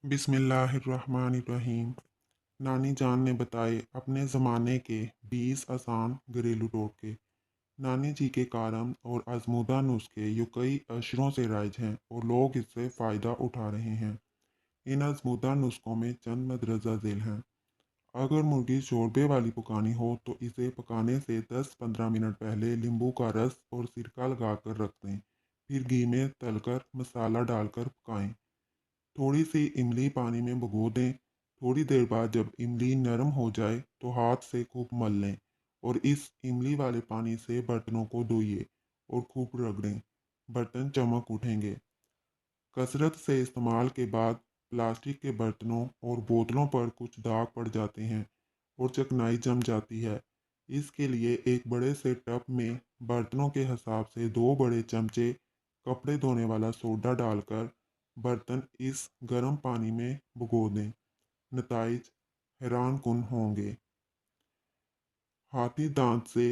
बिस्मिल्लाहिर्रहमानिर्रहीम। नानी जान ने बताए अपने ज़माने के 20 आसान घरेलू टोटके। नानी जी के कारम और आजमूदा नुस्खे ये कई अशरों से राइज हैं और लोग इससे फ़ायदा उठा रहे हैं। इन आजमूदा नुस्खों में चंद मदरजा झेल हैं। अगर मुर्गी शोरबे वाली पकानी हो तो इसे पकाने से 10-15 मिनट पहले नींबू का रस और सिरका लगाकर रख दें। फिर घी में तलकर मसाला डालकर पकाएं। थोड़ी सी इमली पानी में भिगो दें। थोड़ी देर बाद जब इमली नरम हो जाए तो हाथ से खूब मल लें और इस इमली वाले पानी से बर्तनों को धोइए और खूब रगड़ें। बर्तन चमक उठेंगे। कसरत से इस्तेमाल के बाद प्लास्टिक के बर्तनों और बोतलों पर कुछ दाग पड़ जाते हैं और चिकनाई जम जाती है। इसके लिए एक बड़े से टब में बर्तनों के हिसाब से 2 बड़े चमचे कपड़े धोने वाला सोडा डालकर बर्तन इस गर्म पानी में भिगो दें। नताइज हैरान कुन होंगे। हाथी दांत से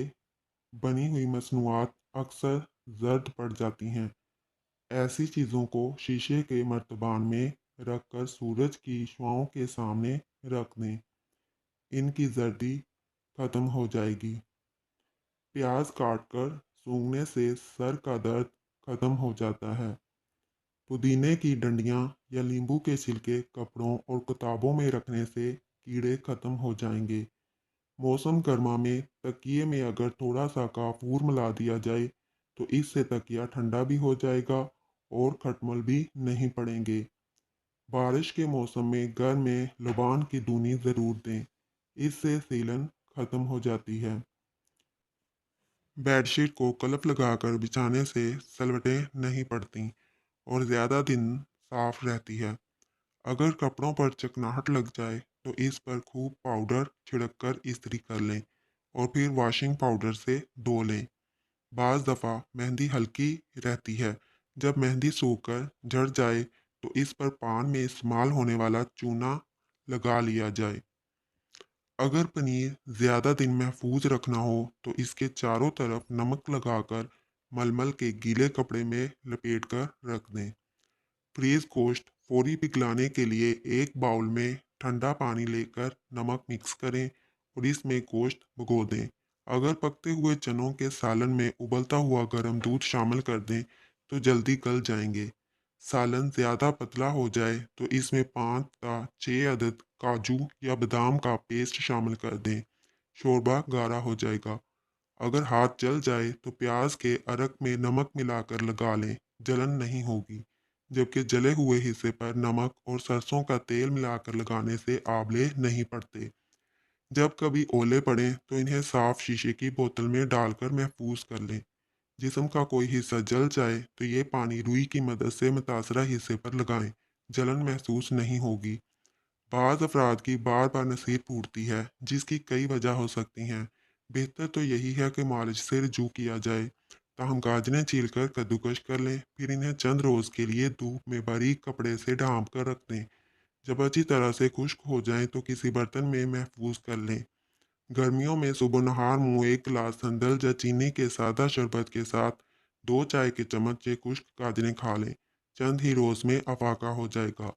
बनी हुई मसनूआत अक्सर जर्द पड़ जाती हैं। ऐसी चीज़ों को शीशे के मर्तबान में रखकर सूरज की शुआओं के सामने रख दें। इनकी जर्दी खत्म हो जाएगी। प्याज काटकर सूंघने से सर का दर्द खत्म हो जाता है। पुदीने की डंडियाँ या नींबू के छिलके कपड़ों और किताबों में रखने से कीड़े खत्म हो जाएंगे। मौसम गर्मा में तकिए में अगर थोड़ा सा काफूर मिला दिया जाए तो इससे तकिया ठंडा भी हो जाएगा और खटमल भी नहीं पड़ेंगे। बारिश के मौसम में घर में लुबान की धुनी ज़रूर दें। इससे सीलन खत्म हो जाती है। बेडशीट को कलफ लगाकर बिछाने से सलवटें नहीं पड़ती और ज़्यादा दिन साफ रहती है। अगर कपड़ों पर चिकनाहट लग जाए तो इस पर खूब पाउडर छिड़क कर इस्त्री कर लें और फिर वॉशिंग पाउडर से धो लें। बाज़ दफ़ा मेहंदी हल्की रहती है। जब मेहंदी सूख कर झड़ जाए तो इस पर पान में इस्तेमाल होने वाला चूना लगा लिया जाए। अगर पनीर ज़्यादा दिन महफूज रखना हो तो इसके चारों तरफ नमक लगाकर मलमल के गीले कपड़े में लपेट कर रख दें। फ्रीज गोश्त फौरी पिघलाने के लिए एक बाउल में ठंडा पानी लेकर नमक मिक्स करें और इसमें गोश्त भिगो दें। अगर पकते हुए चनों के सालन में उबलता हुआ गर्म दूध शामिल कर दें तो जल्दी गल जाएंगे। सालन ज़्यादा पतला हो जाए तो इसमें 5 या 6 अदद काजू या बादाम का पेस्ट शामिल कर दें। शोरबा गाढ़ा हो जाएगा। अगर हाथ जल जाए तो प्याज के अरक में नमक मिलाकर लगा लें, जलन नहीं होगी। जबकि जले हुए हिस्से पर नमक और सरसों का तेल मिलाकर लगाने से आंवले नहीं पड़ते। जब कभी ओले पड़ें तो इन्हें साफ शीशे की बोतल में डालकर महफूज कर लें। जिस्म का कोई हिस्सा जल जाए तो ये पानी रुई की मदद से मुतासरा हिस्से पर लगाएं। जलन महसूस नहीं होगी। बाज़ अफराद की बार बार नसीर फूटती है जिसकी कई वजह हो सकती हैं। बेहतर तो यही है कि मालिश से रजू किया जाए। ताहम गाजरें छील कर कद्दूकश कर लें, फिर इन्हें चंद रोज़ के लिए धूप में बारीक कपड़े से ढांप कर रख दें। जब अच्छी तरह से खुश्क हो जाएं तो किसी बर्तन में महफूज कर लें। गर्मियों में सुबह नहार मुंह एक गिलास संदल या चीनी के सादा शरबत के साथ 2 चाय के चम्मच ये खुश्क गाजरें खा लें। चंद ही रोज़ में अफाका हो जाएगा।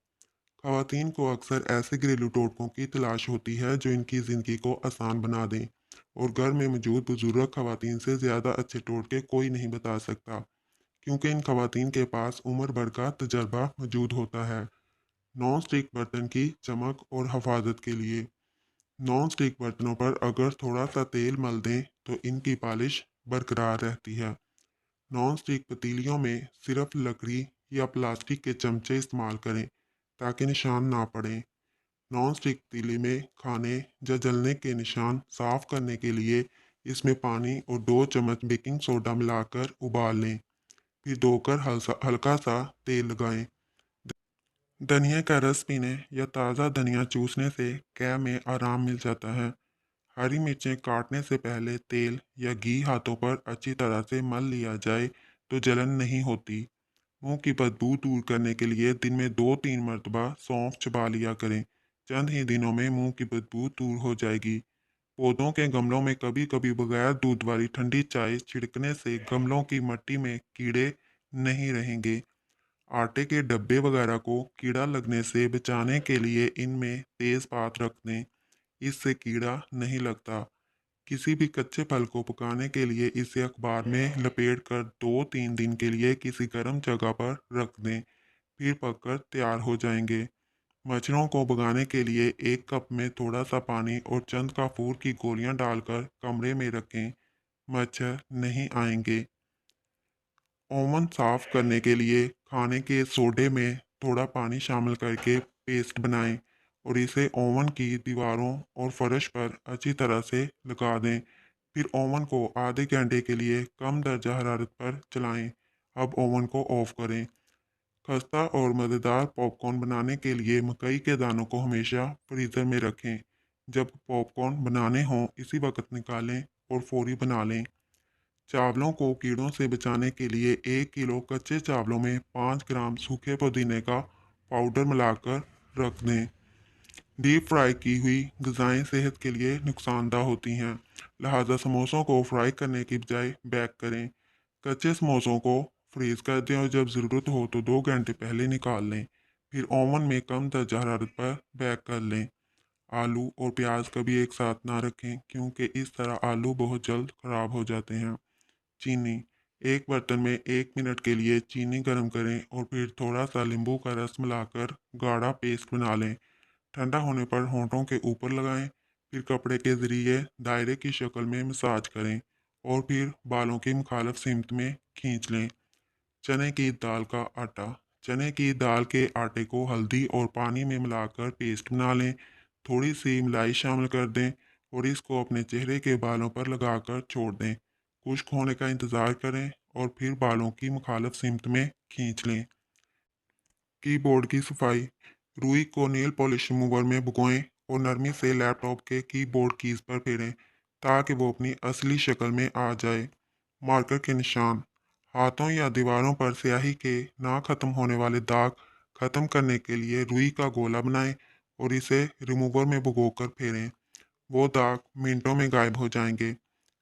खवातीन को अक्सर ऐसे घरेलू टोटकों की तलाश होती है जो इनकी ज़िंदगी को आसान बना दें और घर में मौजूद बुजुर्ग खवातीन से ज़्यादा अच्छे टोटके कोई नहीं बता सकता, क्योंकि इन खवातीन के पास उम्र भर का तजर्बा मौजूद होता है। नॉन स्टिक बर्तन की चमक और हफाजत के लिए नॉन स्टिक बर्तनों पर अगर थोड़ा सा तेल मल दें तो इनकी पॉलिश बरकरार रहती है। नॉन स्टिक पतीलियों में सिर्फ लकड़ी या प्लास्टिक के चमचे इस्तेमाल करें ताकि निशान ना पड़े। नॉन स्टिक पतीली में खाने या जलने के निशान साफ करने के लिए इसमें पानी और 2 चम्मच बेकिंग सोडा मिलाकर उबाल लें। फिर धोकर हल्का सा तेल लगाएं। धनिया का रस पीने या ताज़ा धनिया चूसने से कै में आराम मिल जाता है। हरी मिर्चें काटने से पहले तेल या घी हाथों पर अच्छी तरह से मल लिया जाए तो जलन नहीं होती। मुंह की बदबू दूर करने के लिए दिन में 2-3 मरतबा सौंफ चबा लिया करें। चंद ही दिनों में मुंह की बदबू दूर हो जाएगी। पौधों के गमलों में कभी कभी बगैर दूध वाली ठंडी चाय छिड़कने से गमलों की मिट्टी में कीड़े नहीं रहेंगे। आटे के डब्बे वगैरह को कीड़ा लगने से बचाने के लिए इनमें तेज पात रख दें, इससे कीड़ा नहीं लगता। किसी भी कच्चे फल को पकाने के लिए इसे अखबार में लपेट कर 2-3 दिन के लिए किसी गर्म जगह पर रख दें, फिर पककर तैयार हो जाएंगे। मच्छरों को भगाने के लिए एक कप में थोड़ा सा पानी और चंद काफूर की गोलियां डालकर कमरे में रखें, मच्छर नहीं आएंगे। ओवन साफ करने के लिए खाने के सोडे में थोड़ा पानी शामिल करके पेस्ट बनाएं और इसे ओवन की दीवारों और फर्श पर अच्छी तरह से लगा दें। फिर ओवन को आधे घंटे के लिए कम दर्जा हरारत पर चलाएं। अब ओवन को ऑफ करें। खस्ता और मज़ेदार पॉपकॉर्न बनाने के लिए मकई के दानों को हमेशा फ्रीज़र में रखें। जब पॉपकॉर्न बनाने हों इसी वक्त निकालें और फौरी बना लें। चावलों को कीड़ों से बचाने के लिए 1 किलो कच्चे चावलों में 5 ग्राम सूखे पुदीने का पाउडर मिलाकर रख दें। डीप फ्राई की हुई गज़ाएँ सेहत के लिए नुकसानदा होती हैं, लिहाजा समोसों को फ्राई करने की बजाय बेक करें। कच्चे समोसों को फ्रीज कर दें और जब ज़रूरत हो तो 2 घंटे पहले निकाल लें। फिर ओवन में कम दर्जा हरारत पर बेक कर लें। आलू और प्याज कभी एक साथ ना रखें क्योंकि इस तरह आलू बहुत जल्द ख़राब हो जाते हैं। चीनी, एक बर्तन में 1 मिनट के लिए चीनी गर्म करें और फिर थोड़ा सा नींबू का रस मिलाकर गाढ़ा पेस्ट बना लें। ठंडा होने पर होंठों के ऊपर लगाएं, फिर कपड़े के ज़रिए दायरे की शक्ल में मसाज करें और फिर बालों की मुखालिफ सिमत में खींच लें। चने की दाल का आटा, चने की दाल के आटे को हल्दी और पानी में मिलाकर पेस्ट बना लें। थोड़ी सी मलाई शामिल कर दें और इसको अपने चेहरे के बालों पर लगाकर छोड़ दें। खुश्क होने का इंतज़ार करें और फिर बालों की मुखालिफ सिमत में खींच लें। कीबोर्ड की सफाई, रुई को नेल पॉलिश रिमूवर में भिगोएं और नरमी से लैपटॉप के कीबोर्ड कीज पर फेरें ताकि वो अपनी असली शक्ल में आ जाए। मार्कर के निशान, हाथों या दीवारों पर स्याही के ना खत्म होने वाले दाग खत्म करने के लिए रुई का गोला बनाएं और इसे रिमूवर में भिगोकर फेरें। वो दाग मिनटों में गायब हो जाएंगे।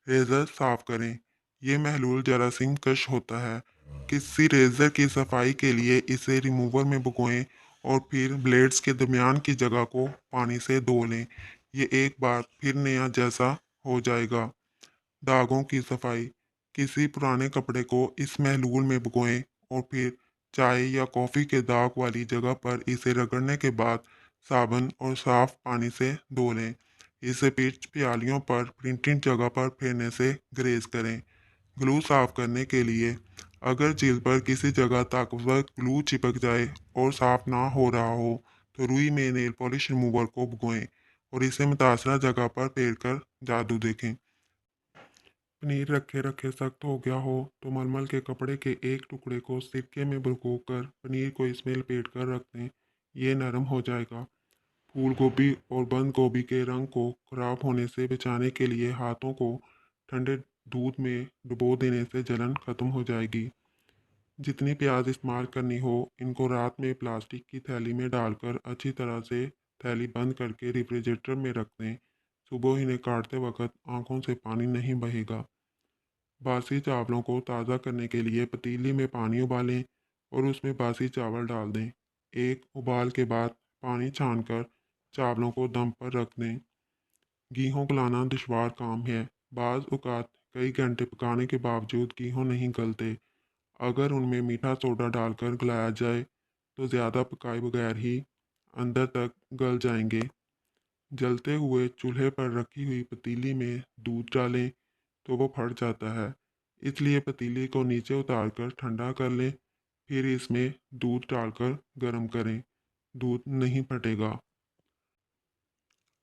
रेज़र साफ करें, ये महलूल जरासीम कश होता है। किसी रेज़र की सफाई के लिए इसे रिमूवर में भिगोएं और फिर ब्लेड्स के दरमियान की जगह को पानी से धो लें। ये एक बार फिर नया जैसा हो जाएगा। दागों की सफाई, किसी पुराने कपड़े को इस महलूल में भिगोएं और फिर चाय या कॉफ़ी के दाग वाली जगह पर इसे रगड़ने के बाद साबुन और साफ पानी से धो लें। इसे पिच प्यालियों पर प्रिंटेड जगह पर फेरने से ग्रेज करें। ग्लू साफ करने के लिए, अगर जिल्द पर किसी जगह ताकतवर ग्लू चिपक जाए और साफ ना हो रहा हो तो रुई में नेल पॉलिश रिमूवर को भिगोएं और इसे मुतासरा जगह पर फेर कर जादू देखें। पनीर रखे रखे सख्त हो गया हो तो मलमल के कपड़े के एक टुकड़े को सिरके में भिगोकर पनीर को इसमें लपेट कर रख दें, ये नरम हो जाएगा। फूल गोभी और बंद गोभी के रंग को खराब होने से बचाने के लिए हाथों को ठंडे दूध में डुबो देने से जलन खत्म हो जाएगी। जितनी प्याज इस्तेमाल करनी हो इनको रात में प्लास्टिक की थैली में डालकर अच्छी तरह से थैली बंद करके रेफ्रिजरेटर में रख दें। सुबह इन्हें काटते वक्त आंखों से पानी नहीं बहेगा। बासी चावलों को ताज़ा करने के लिए पतीली में पानी उबालें और उसमें बासी चावल डाल दें। एक उबाल के बाद पानी छानकर चावलों को दम पर रख दें। गेहूं गलाना दुश्वार काम है। बाज़ औक़ात कई घंटे पकाने के बावजूद गेहूं नहीं गलते। अगर उनमें मीठा सोडा डालकर गलाया जाए तो ज़्यादा पकाए बगैर ही अंदर तक गल जाएंगे। जलते हुए चूल्हे पर रखी हुई पतीली में दूध डालें तो वो फट जाता है, इसलिए पतीली को नीचे उतारकर ठंडा कर लें, फिर इसमें दूध डालकर गर्म करें। दूध नहीं फटेगा।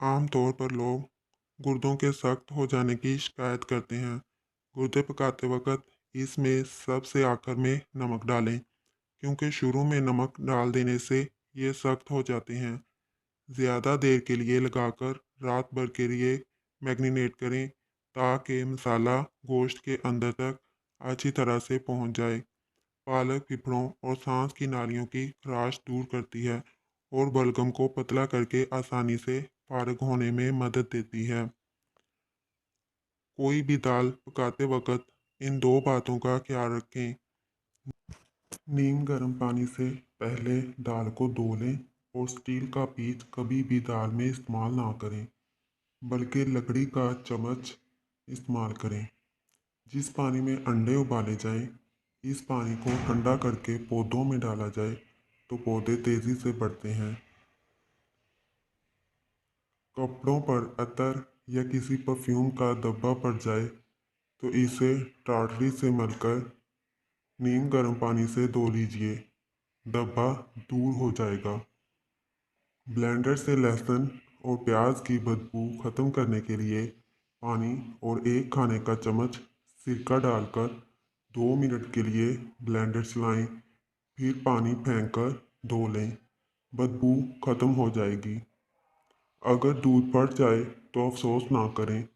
आमतौर पर लोग गुर्दों के सख्त हो जाने की शिकायत करते हैं। गुर्दे पकाते वक्त इसमें सबसे आखिर में नमक डालें क्योंकि शुरू में नमक डाल देने से ये सख्त हो जाते हैं। ज़्यादा देर के लिए लगाकर रात भर के लिए मैग्नीनेट करें ताकि मसाला गोश्त के अंदर तक अच्छी तरह से पहुंच जाए। पालक फेफड़ों और सांस की नालियों की खराश दूर करती है और बलगम को पतला करके आसानी से फारग होने में मदद देती है। कोई भी दाल पकाते वक्त इन दो बातों का ख्याल रखें। नीम गर्म पानी से पहले दाल को धो लें और स्टील का पीच कभी भी दाल में इस्तेमाल ना करें, बल्कि लकड़ी का चम्मच इस्तेमाल करें। जिस पानी में अंडे उबाले जाएं, इस पानी को ठंडा करके पौधों में डाला जाए तो पौधे तेज़ी से बढ़ते हैं। कपड़ों पर अतर या किसी परफ्यूम का धब्बा पड़ जाए तो इसे टाटरी से मलकर नीम गर्म पानी से धो लीजिए, धब्बा दूर हो जाएगा। ब्लेंडर से लहसुन और प्याज की बदबू खत्म करने के लिए पानी और एक खाने का चम्मच सिरका डालकर 2 मिनट के लिए ब्लेंडर चलाएं, फिर पानी फेंककर धो लें, बदबू खत्म हो जाएगी। अगर दूध फट जाए तो अफसोस ना करें,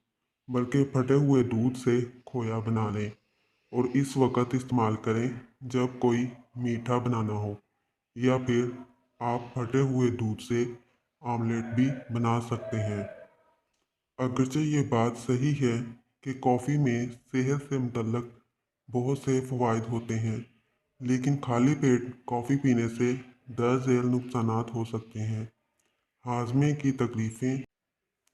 बल्कि फटे हुए दूध से खोया बना लें और इस वक्त इस्तेमाल करें जब कोई मीठा बनाना हो, या फिर आप फटे हुए दूध से आमलेट भी बना सकते हैं। अगरचे ये बात सही है कि कॉफ़ी में सेहत से मुतल्लक बहुत से फ़वाइद होते हैं, लेकिन खाली पेट कॉफ़ी पीने से दर्ज झेल नुकसानात हो सकते हैं। हाजमे की तकलीफ़ें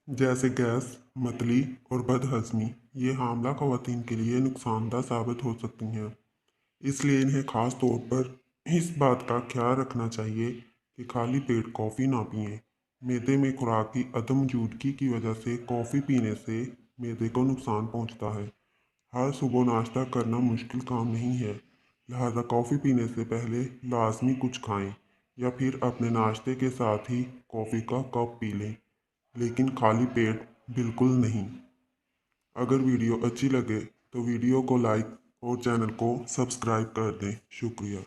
जैसे गैस, मतली और बदहज़मी ये हामला ख़वातीन के लिए नुकसानदा साबित हो सकती हैं। इसलिए इन्हें ख़ास तौर पर इस बात का ख्याल रखना चाहिए कि खाली पेट कॉफ़ी ना पिएं। मैदे में खुराक की अदम मौजूदगी की वजह से कॉफ़ी पीने से मैदे को नुकसान पहुंचता है। हर सुबह नाश्ता करना मुश्किल काम नहीं है, लिहाजा कॉफ़ी पीने से पहले लाजमी कुछ खाएं या फिर अपने नाश्ते के साथ ही कॉफ़ी का कप पी लें, लेकिन खाली पेट बिल्कुल नहीं। अगर वीडियो अच्छी लगे तो वीडियो को लाइक और चैनल को सब्सक्राइब कर दें। शुक्रिया।